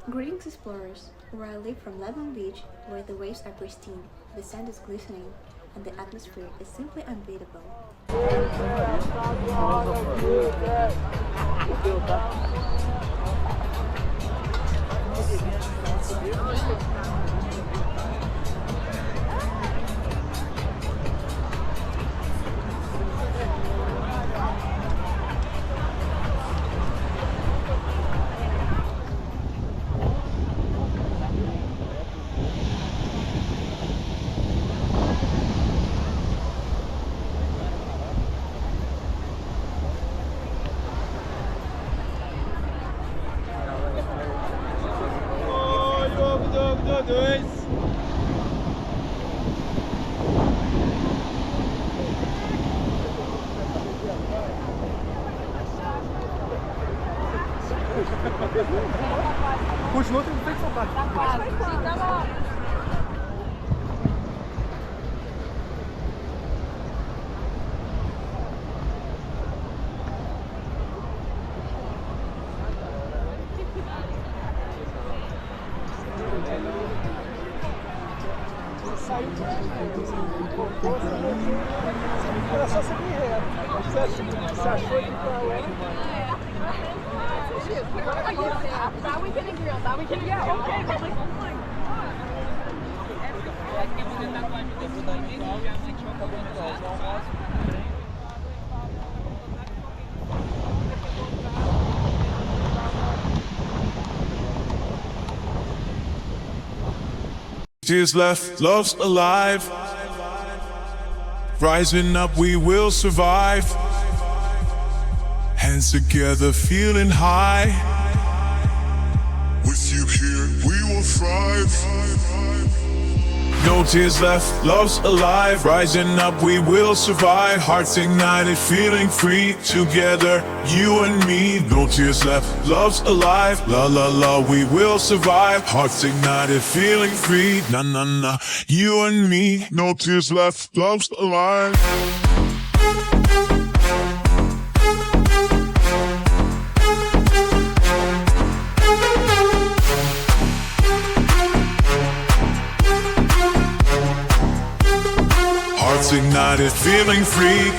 Greetings, explorers! Where I live from Leblon Beach, where the waves are pristine, the sand is glistening, and the atmosphere is simply unbeatable. Continua tendo feito essa parte. Tá quase. Saiu por era só seguir reto. Você achou que pra lá? That we can agree on. That we can agree on. Okay, but like, oh my god. Tears left, love's alive. Rising up, we will survive. Hands together, feeling high. With you here, we will thrive. No tears left, love's alive. Rising up, we will survive. Hearts ignited, feeling free. Together, you and me. No tears left, love's alive. La la la, we will survive. Hearts ignited, feeling free. Na na na, you and me. No tears left, love's alive. Hearts ignited, feeling free.